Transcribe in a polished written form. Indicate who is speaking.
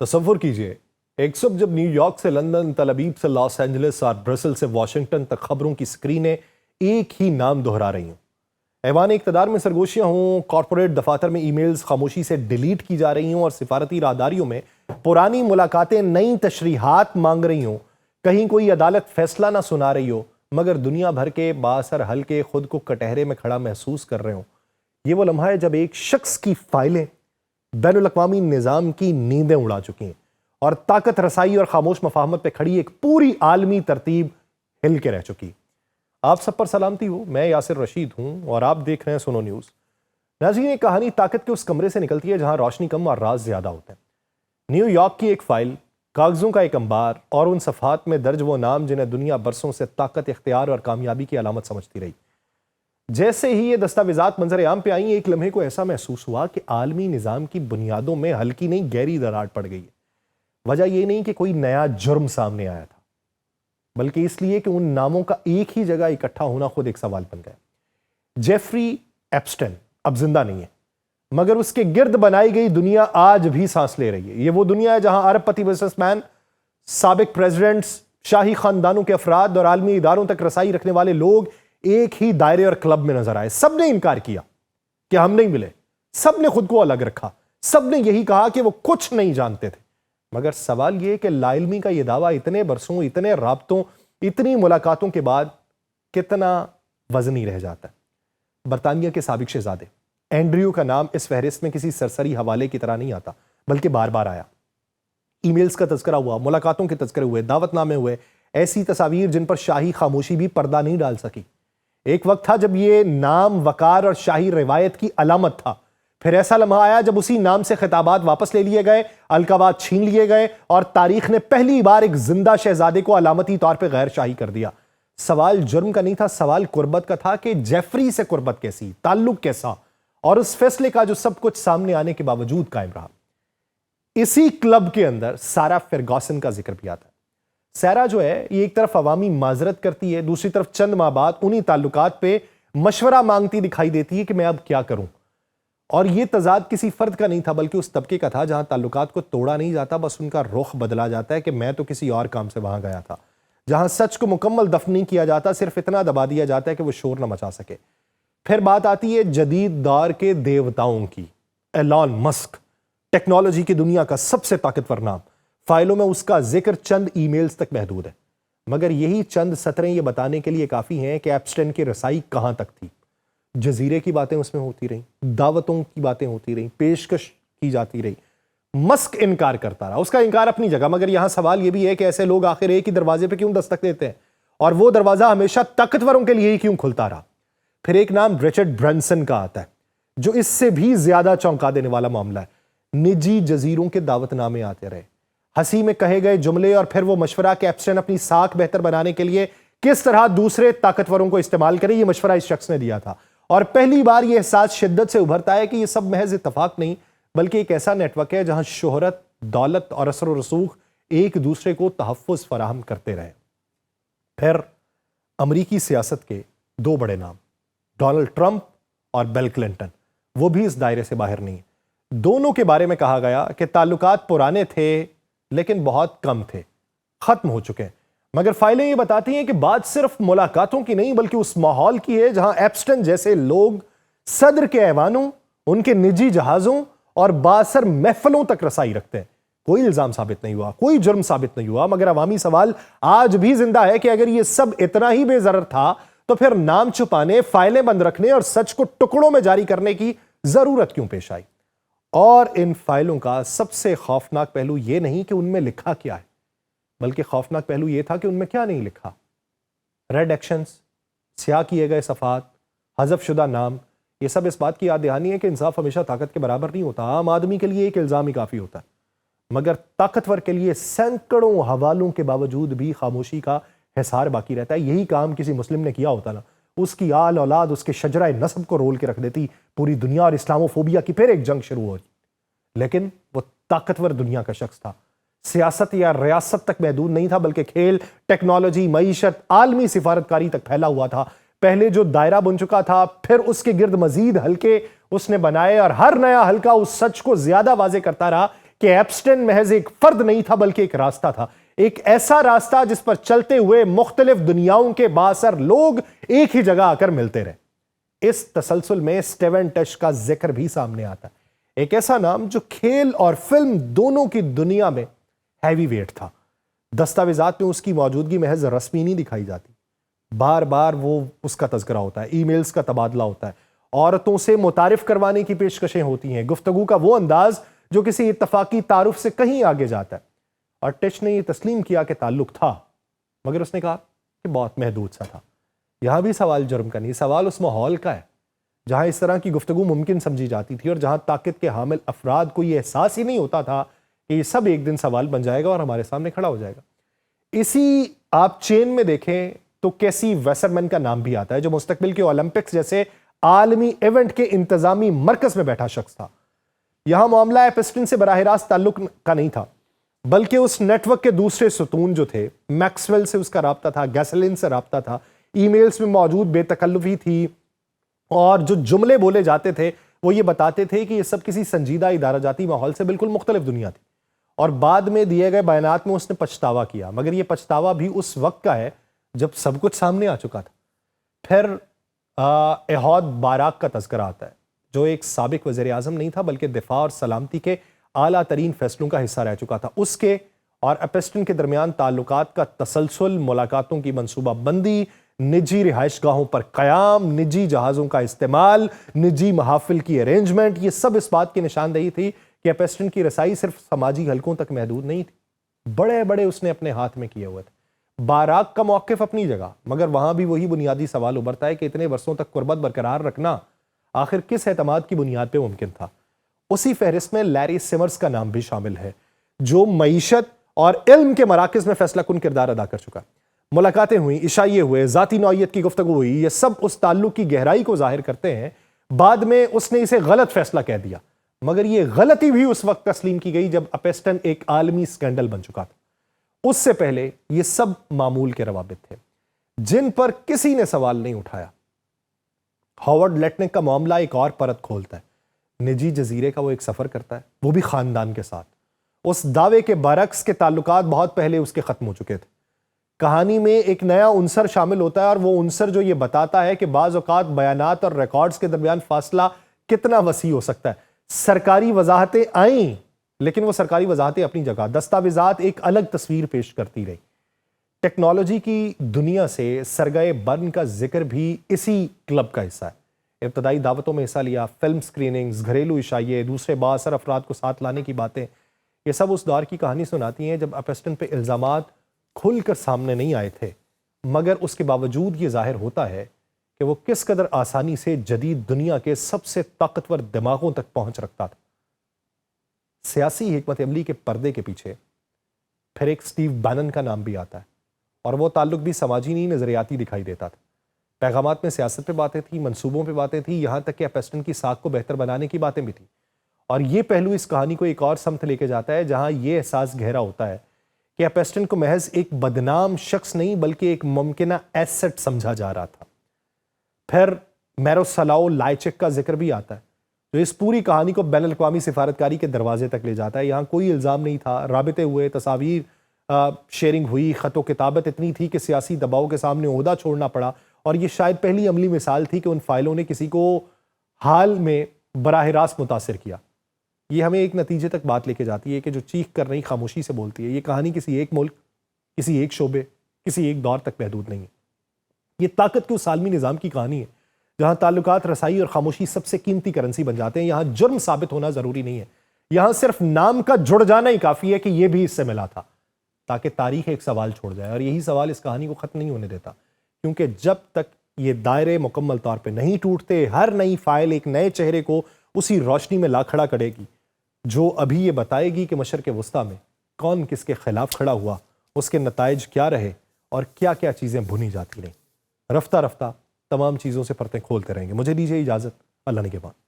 Speaker 1: تصور کیجئے ایک صبح جب نیو یارک سے لندن، تل ابیب سے لاس اینجلس اور برسل سے واشنگٹن تک خبروں کی سکرینیں ایک ہی نام دہرا رہی ہوں، ایوان اقتدار میں سرگوشیاں ہوں، کارپوریٹ دفاتر میں ای میلز خاموشی سے ڈیلیٹ کی جا رہی ہوں اور سفارتی راہداریوں میں پرانی ملاقاتیں نئی تشریحات مانگ رہی ہوں، کہیں کوئی عدالت فیصلہ نہ سنا رہی ہو مگر دنیا بھر کے بااثر حلقے خود کو کٹہرے میں کھڑا محسوس کر رہے ہوں۔ یہ وہ لمحہ ہے جب ایک شخص کی فائلیں بین الاقوامی نظام کی نیندیں اڑا چکی ہیں اور طاقت رسائی اور خاموش مفاہمت پہ کھڑی ایک پوری عالمی ترتیب ہل کے رہ چکی۔ آپ سب پر سلامتی ہو، میں یاسر رشید ہوں اور آپ دیکھ رہے ہیں سنو نیوز۔ ناظرین، یہ کہانی طاقت کے اس کمرے سے نکلتی ہے جہاں روشنی کم اور راز زیادہ ہوتے ہیں۔ نیو یارک کی ایک فائل، کاغذوں کا ایک انبار اور ان صفحات میں درج وہ نام جنہیں دنیا برسوں سے طاقت، اختیار اور کامیابی کی علامت سمجھتی رہی۔ جیسے ہی یہ دستاویزات منظر عام پہ آئیں، ایک لمحے کو ایسا محسوس ہوا کہ عالمی نظام کی بنیادوں میں ہلکی نہیں گہری دراڑ پڑ گئی ہے۔ وجہ یہ نہیں کہ کوئی نیا جرم سامنے آیا تھا، بلکہ اس لیے کہ ان ناموں کا ایک ہی جگہ اکٹھا ہونا خود ایک سوال بن گیا۔ جیفری ایپسٹین اب زندہ نہیں ہے، مگر اس کے گرد بنائی گئی دنیا آج بھی سانس لے رہی ہے۔ یہ وہ دنیا ہے جہاں ارب پتی بزنس مین، سابق پریزیڈنٹس، شاہی خاندانوں کے افراد اور عالمی اداروں تک رسائی رکھنے والے لوگ ایک ہی دائرے اور کلب میں نظر آئے۔ سب نے انکار کیا کہ ہم نہیں ملے، سب نے خود کو الگ رکھا، سب نے یہی کہا کہ وہ کچھ نہیں جانتے تھے۔ مگر سوال یہ کہ لا علمی کا یہ دعویٰ اتنے برسوں، اتنے رابطوں، اتنی ملاقاتوں کے بعد کتنا وزنی رہ جاتا ہے۔ برطانیہ کے سابق شہزادے اینڈریو کا نام اس فہرست میں کسی سرسری حوالے کی طرح نہیں آتا، بلکہ بار بار آیا۔ ای میلز کا تذکرہ ہوا، ملاقاتوں کے تذکرے ہوئے، دعوت نامے ہوئے، ایسی تصاویر جن پر شاہی خاموشی بھی پردہ نہیں ڈال سکی۔ ایک وقت تھا جب یہ نام وقار اور شاہی روایت کی علامت تھا، پھر ایسا لمحہ آیا جب اسی نام سے خطابات واپس لے لیے گئے، القابات چھین لیے گئے اور تاریخ نے پہلی بار ایک زندہ شہزادے کو علامتی طور پہ غیر شاہی کر دیا۔ سوال جرم کا نہیں تھا، سوال قربت کا تھا کہ جیفری سے قربت کیسی، تعلق کیسا، اور اس فیصلے کا جو سب کچھ سامنے آنے کے باوجود قائم رہا۔ اسی کلب کے اندر سارا فرگوسن کا ذکر بھی آتا ہے۔ سیرا جو ہے یہ ایک طرف عوامی معذرت کرتی ہے، دوسری طرف چند ماہ بعد انہی تعلقات پہ مشورہ مانگتی دکھائی دیتی ہے کہ میں اب کیا کروں۔ اور یہ تضاد کسی فرد کا نہیں تھا بلکہ اس طبقے کا تھا جہاں تعلقات کو توڑا نہیں جاتا، بس ان کا رخ بدلا جاتا ہے کہ میں تو کسی اور کام سے وہاں گیا تھا۔ جہاں سچ کو مکمل دفن نہیں کیا جاتا، صرف اتنا دبا دیا جاتا ہے کہ وہ شور نہ مچا سکے۔ پھر بات آتی ہے جدید دور کے دیوتاؤں کی۔ ایلان مسک، ٹیکنالوجی کی دنیا کا سب سے طاقتور نام، فائلوں میں اس کا ذکر چند ای میلز تک محدود ہے، مگر یہی چند سطریں یہ بتانے کے لیے کافی ہیں کہ ایپسٹین کی رسائی کہاں تک تھی۔ جزیرے کی باتیں اس میں ہوتی رہیں، دعوتوں کی باتیں ہوتی رہیں، پیشکش کی جاتی رہی۔ مسک انکار کرتا رہا، اس کا انکار اپنی جگہ، مگر یہاں سوال یہ بھی ہے کہ ایسے لوگ آخر ایک ہی دروازے پہ کیوں دستک دیتے ہیں، اور وہ دروازہ ہمیشہ طاقتوروں کے لیے ہی کیوں کھلتا رہا۔ پھر ایک نام رچرڈ برینسن کا آتا ہے جو اس سے بھی زیادہ چونکا دینے والا معاملہ ہے۔ نجی جزیروں کے دعوت نامے آتے رہے، ہنسی میں کہے گئے جملے، اور پھر وہ مشورہ کہ ایپسٹین اپنی ساکھ بہتر بنانے کے لیے کس طرح دوسرے طاقتوروں کو استعمال کرے، یہ مشورہ اس شخص نے دیا تھا۔ اور پہلی بار یہ احساس شدت سے ابھرتا ہے کہ یہ سب محض اتفاق نہیں بلکہ ایک ایسا نیٹ ورک ہے جہاں شہرت، دولت اور اثر و رسوخ ایک دوسرے کو تحفظ فراہم کرتے رہے۔ پھر امریکی سیاست کے دو بڑے نام، ڈونلڈ ٹرمپ اور بل کلنٹن، وہ بھی اس دائرے سے باہر نہیں ہیں۔ دونوں کے بارے میں کہا گیا کہ تعلقات پرانے تھے لیکن بہت کم تھے، ختم ہو چکے ہیں، مگر فائلیں یہ بتاتی ہیں کہ بات صرف ملاقاتوں کی نہیں بلکہ اس ماحول کی ہے جہاں ایپسٹین جیسے لوگ صدر کے ایوانوں، ان کے نجی جہازوں اور بااثر محفلوں تک رسائی رکھتے ہیں۔ کوئی الزام ثابت نہیں ہوا، کوئی جرم ثابت نہیں ہوا، مگر عوامی سوال آج بھی زندہ ہے کہ اگر یہ سب اتنا ہی بے ضرر تھا تو پھر نام چھپانے، فائلیں بند رکھنے اور سچ کو ٹکڑوں میں جاری کرنے کی ضرورت کیوں پیش آئی؟ اور ان فائلوں کا سب سے خوفناک پہلو یہ نہیں کہ ان میں لکھا کیا ہے، بلکہ خوفناک پہلو یہ تھا کہ ان میں کیا نہیں لکھا۔ ریڈ ایکشنز، سیاہ کیے گئے صفحات، حذف شدہ نام، یہ سب اس بات کی یاد دہانی ہے کہ انصاف ہمیشہ طاقت کے برابر نہیں ہوتا۔ عام آدمی کے لیے ایک الزام ہی کافی ہوتا ہے، مگر طاقتور کے لیے سینکڑوں حوالوں کے باوجود بھی خاموشی کا حصار باقی رہتا ہے۔ یہی کام کسی مسلم نے کیا ہوتا نا، اس کی آل اولاد اس کے شجرہ نسب کو رول کے رکھ دیتی، پوری دنیا اور اسلام فوبیا کی پھر ایک جنگ شروع ہوتی۔ لیکن وہ طاقتور دنیا کا شخص تھا، سیاست یا ریاست تک محدود نہیں تھا بلکہ کھیل، ٹیکنالوجی، معیشت، عالمی سفارتکاری تک پھیلا ہوا تھا۔ پہلے جو دائرہ بن چکا تھا، پھر اس کے گرد مزید حلقے اس نے بنائے، اور ہر نیا حلقہ اس سچ کو زیادہ واضح کرتا رہا کہ ایپسٹن محض ایک فرد نہیں تھا بلکہ ایک راستہ تھا، ایک ایسا راستہ جس پر چلتے ہوئے مختلف دنیاؤں کے بااثر لوگ ایک ہی جگہ آ کر ملتے رہے۔ اس تسلسل میں سٹیون ٹش کا ذکر بھی سامنے آتا ہے، ایک ایسا نام جو کھیل اور فلم دونوں کی دنیا میں ہیوی ویٹ تھا۔ دستاویزات میں اس کی موجودگی محض رسمی نہیں دکھائی جاتی، بار بار وہ اس کا تذکرہ ہوتا ہے، ای میلز کا تبادلہ ہوتا ہے، عورتوں سے متعارف کروانے کی پیشکشیں ہوتی ہیں، گفتگو کا وہ انداز جو کسی اتفاقی تعارف سے کہیں آگے جاتا ہے۔ اور ٹش نے یہ تسلیم کیا کہ تعلق تھا، مگر اس نے کہا کہ بہت محدود سا تھا۔ یہاں بھی سوال جرم کا نہیں، سوال اس ماحول کا ہے جہاں اس طرح کی گفتگو ممکن سمجھی جاتی تھی، اور جہاں طاقت کے حامل افراد کو یہ احساس ہی نہیں ہوتا تھا کہ یہ سب ایک دن سوال بن جائے گا اور ہمارے سامنے کھڑا ہو جائے گا۔ اسی آپ چین میں دیکھیں تو کیسی ویسرمن کا نام بھی آتا ہے، جو مستقبل کے اولمپکس جیسے عالمی ایونٹ کے انتظامی مرکز میں بیٹھا شخص تھا۔ یہاں معاملہ ایپسٹن سے براہ راست تعلق کا نہیں تھا، بلکہ اس نیٹ ورک کے دوسرے ستون جو تھے، میکسویل سے اس کا رابطہ تھا، گیسلین سے رابطہ تھا، ای میلز میں موجود بے تکلفی تھی، اور جو جملے بولے جاتے تھے وہ یہ بتاتے تھے کہ یہ سب کسی سنجیدہ ادارہ جاتی ماحول سے بالکل مختلف دنیا تھی۔ اور بعد میں دیے گئے بیانات میں اس نے پچھتاوا کیا، مگر یہ پچھتاوا بھی اس وقت کا ہے جب سب کچھ سامنے آ چکا تھا۔ پھر ایہود باراک کا تذکرہ آتا ہے، جو ایک سابق وزیر اعظم نہیں تھا بلکہ دفاع اور سلامتی کے اعلیٰ ترین فیصلوں کا حصہ رہ چکا تھا۔ اس کے اور ایپسٹن کے درمیان تعلقات کا تسلسل، ملاقاتوں کی منصوبہ بندی، نجی رہائش گاہوں پر قیام، نجی جہازوں کا استعمال، نجی محافل کی ارینجمنٹ، یہ سب اس بات کی نشاندہی تھی کہ ایپسٹن کی رسائی صرف سماجی حلقوں تک محدود نہیں تھی، بڑے بڑے اس نے اپنے ہاتھ میں کیے ہوئے تھے۔ باراک کا موقف اپنی جگہ، مگر وہاں بھی وہی بنیادی سوال ابھرتا ہے کہ اتنے برسوں تک قربت برقرار رکھنا آخر کس اعتماد کی بنیاد پہ ممکن تھا۔ اسی فہرست میں لیری سمرز کا نام بھی شامل ہے، جو معیشت اور علم کے مراکز میں فیصلہ کن کردار ادا کر چکا۔ ملاقاتیں ہوئیں، عشائیے ہوئے، ذاتی نوعیت کی گفتگو ہوئی، یہ سب اس تعلق کی گہرائی کو ظاہر کرتے ہیں۔ بعد میں اس نے اسے غلط فیصلہ کہہ دیا، مگر یہ غلطی بھی اس وقت تسلیم کی گئی جب ایپسٹن ایک عالمی سکینڈل بن چکا تھا۔ اس سے پہلے یہ سب معمول کے روابط تھے جن پر کسی نے سوال نہیں اٹھایا۔ ہاورڈ لیٹنک کا معاملہ ایک اور پرت کھولتا ہے، نجی جزیرے کا وہ ایک سفر کرتا ہے، وہ بھی خاندان کے ساتھ۔ اس دعوے کے برعکس کے تعلقات بہت پہلے اس کے ختم ہو چکے تھے۔ کہانی میں ایک نیا عنصر شامل ہوتا ہے، اور وہ عنصر جو یہ بتاتا ہے کہ بعض اوقات بیانات اور ریکارڈز کے درمیان فاصلہ کتنا وسیع ہو سکتا ہے۔ سرکاری وضاحتیں آئیں، لیکن وہ سرکاری وضاحتیں اپنی جگہ، دستاویزات ایک الگ تصویر پیش کرتی رہی۔ ٹیکنالوجی کی دنیا سے سرگئے برن کا ذکر بھی اسی کلب کا حصہ ہے۔ ابتدائی دعوتوں میں حصہ لیا، فلم سکریننگز، گھریلو عشائیے، دوسرے بااثر افراد کو ساتھ لانے کی باتیں، یہ سب اس دور کی کہانی سناتی ہیں جب ایپسٹن پہ الزامات کھل کر سامنے نہیں آئے تھے، مگر اس کے باوجود یہ ظاہر ہوتا ہے کہ وہ کس قدر آسانی سے جدید دنیا کے سب سے طاقتور دماغوں تک پہنچ رکھتا تھا۔ سیاسی حکمت عملی کے پردے کے پیچھے پھر ایک سٹیو بینن کا نام بھی آتا ہے، اور وہ تعلق بھی سماجی نہیں نظریاتی دکھائی دیتا تھا۔ پیغامات میں سیاست پہ باتیں تھیں، منصوبوں پہ باتیں تھیں، یہاں تک کہ ایپسٹن کی ساکھ کو بہتر بنانے کی باتیں بھی تھیں۔ اور یہ پہلو اس کہانی کو ایک اور سمت لے کے جاتا ہے جہاں یہ احساس گہرا ہوتا ہے کہ ایپسٹن کو محض ایک بدنام شخص نہیں بلکہ ایک ممکنہ ایسٹ سمجھا جا رہا تھا۔ پھر میروسلاو لائچک کا ذکر بھی آتا ہے، جو اس پوری کہانی کو بین الاقوامی سفارتکاری کے دروازے تک لے جاتا ہے۔ یہاں کوئی الزام نہیں تھا، رابطے ہوئے، تصاویر شیئرنگ ہوئی، خط و کتابت اتنی تھی کہ سیاسی دباؤ کے سامنے عہدہ چھوڑنا پڑا، اور یہ شاید پہلی عملی مثال تھی کہ ان فائلوں نے کسی کو حال میں براہ راست متاثر کیا۔ یہ ہمیں ایک نتیجے تک بات لے کے جاتی ہے کہ جو چیخ کر نہیں خاموشی سے بولتی ہے۔ یہ کہانی کسی ایک ملک، کسی ایک شعبے، کسی ایک دور تک محدود نہیں ہے۔ یہ طاقت کے اس عالمی نظام کی کہانی ہے جہاں تعلقات، رسائی اور خاموشی سب سے قیمتی کرنسی بن جاتے ہیں۔ یہاں جرم ثابت ہونا ضروری نہیں ہے، یہاں صرف نام کا جڑ جانا ہی کافی ہے کہ یہ بھی اس سے ملا تھا، تاکہ تاریخ ایک سوال چھوڑ جائے۔ اور یہی سوال اس کہانی کو ختم نہیں ہونے دیتا، کیونکہ جب تک یہ دائرے مکمل طور پہ نہیں ٹوٹتے، ہر نئی فائل ایک نئے چہرے کو اسی روشنی میں لا کھڑا کرے گی جو ابھی یہ بتائے گی کہ مشرق وسطیٰ میں کون کس کے خلاف کھڑا ہوا، اس کے نتائج کیا رہے، اور کیا کیا چیزیں بھنی جاتی رہیں۔ رفتہ رفتہ تمام چیزوں سے پرتیں کھولتے رہیں گے۔ مجھے دیجیے اجازت، اللہ نگہبان۔